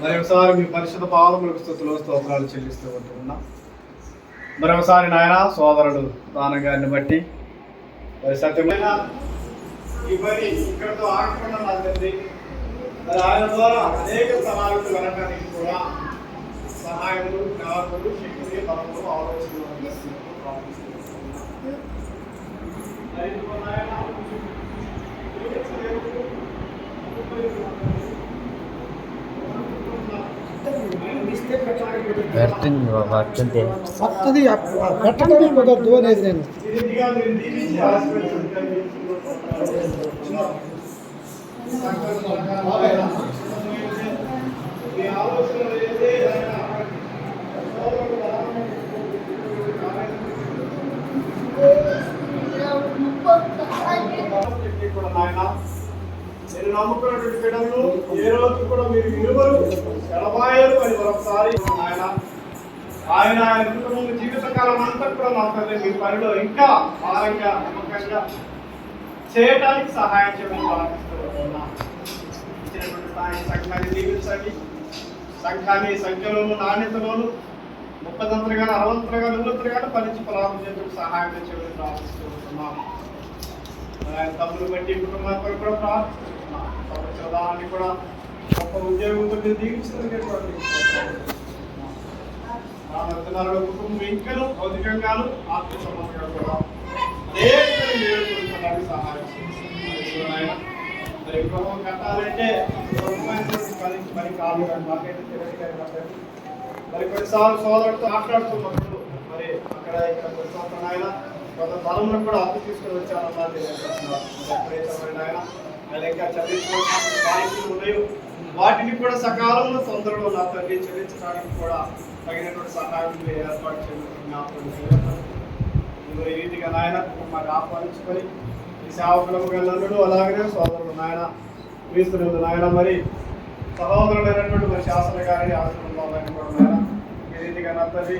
మరొకసారి మీ పరిశుద్ధ పాదములకు స్తుతులు స్తోత్రాలు చెల్లిస్తూ ఉంటున్నాం. మరొకసారి నాయన సోదరుడు దానగారిని బట్టి మరి సత్యమైన ఈ పని ఇక్కడతో ఆగకుండా నాదండి. మరి ఆయన ద్వారా అనేక స్థలాలకు వెళ్ళడానికి కూడా సహాయములు, జ్ఞాపకులు, శక్తి, బలములు, ఆలోచనలు అందిస్తున్నారు. పెట్టడం కుదరదు అనేది నేను నేను నమ్ముకున్నటువంటి బిడ్డలు ఏ రోజు కూడా మీరు ఇరువురు ఎడబాయలు అని మరొకసారి ఆయన కుటుంబం జీవితకాలం అంతా కూడా మాత్రమే మీ పనిలో ఇంకా భారంగా నమ్మకంగా చేయటానికి సహాయం చేయమని ప్రార్థిస్తున్నాం. ఇచ్చినటువంటి సంఘాన్ని దీవించండి. సంఘాన్ని సంఖ్యలోను, నాణ్యతలోను 30 కానీ 60 కానీ 100 కానీ ఫలించి ఫలాలు చేతులకు సహాయం చేయమని ప్రార్థిస్తున్నాం. ఆయన తమ్ముడు బట్టి కుటుంబాన్ని కూడా ప్రార్థిస్తున్నాం. సంవత్సరాన్ని కూడా గొప్ప ఉద్యోగంతో మీరు దీవించినటువంటి కుటుంబం ఇంకను భౌతికంగాను ఆత్మ సంబంధంగా కూడా అనేక సహాయం చేస్తున్నాయి. మరి గృహం కట్టాలంటే మరి కాదు కానీ మాకైతే తెలియదు. మరి కొన్నిసార్లు సోదరుడితో మాట్లాడుతున్నప్పుడు మరి అక్కడ ఇక్కడ కొన్నిసార్లు ఆయన కొంత ధనంలో కూడా అప్పు తీసుకొని వచ్చారన్నా తెలియజేస్తున్నారు. ఎప్పుడైతే ఆయన ఆయన ఇంకా చదివించుకోవాల్సిన బాధ్యతలు ఉన్నాయో వాటిని కూడా సకాలంలో తొందరలో నా తండ్రి చెల్లించడానికి కూడా తగినటువంటి సహాయం ఏర్పాటు చేయడం ఈ రీతిగా నాయన కుటుంబాన్ని ఆహ్వానించుకొని ఈ సేవకులకు వెళ్ళండు. అలాగనే సోదరుడు నాయన క్రీస్తునందు నాయన మరి సహోదరుడైనటువంటి మరి శాసన గారిని ఆశ్రమంలో కూడా నాయన ఈ రీతిగా నా తండ్రి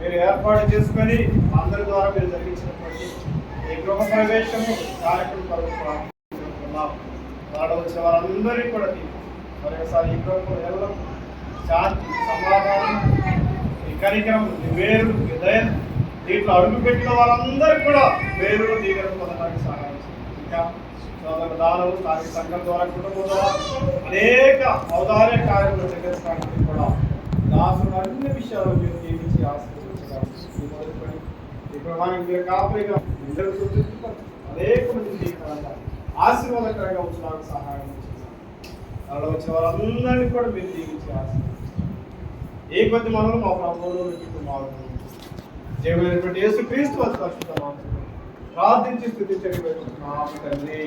మీరు ఏర్పాటు చేసుకొని అందరి ద్వారా మీరు జరిగించినటువంటి ఈ గృహ ప్రవేశము కార్యక్రమం వాడవలసిన వారందరినీ కూడా మరొకసారి ఈ గృహం శాంతి, సమాధానం, ఈ కనికరం, వేరు, విదయం దీంట్లో అడుగు పెట్టిన వారందరూ కూడా వేరు దీవెన పొందడానికి సహాయం చేస్తుంది. ఇంకా సోదర దానము స్థానిక సంఘం ద్వారా కుటుంబం ద్వారా అనేక ఔదార్య కార్యక్రమాలు జరిగించడానికి కూడా దాసులు అన్ని విషయాలు మీరు జీవించి ఆశీర్వదించడానికి ఈ గృహానికి మీరు కాపరిగా అనేక మంది జీవితాలంటే ఆశీర్వాదకరంగా ఉంచడానికి సహాయం చేస్తారు. అలా వచ్చిన వారందరినీ కూడా మీరు జీవించి ఆశీర్వదించారు. ఏ కొద్ది మనలో మా ప్రభువులో జీవమైనటువంటి యేసుక్రీస్తు పరిశుద్ధ నామములో ప్రార్థించి స్తుతించండి తండ్రి.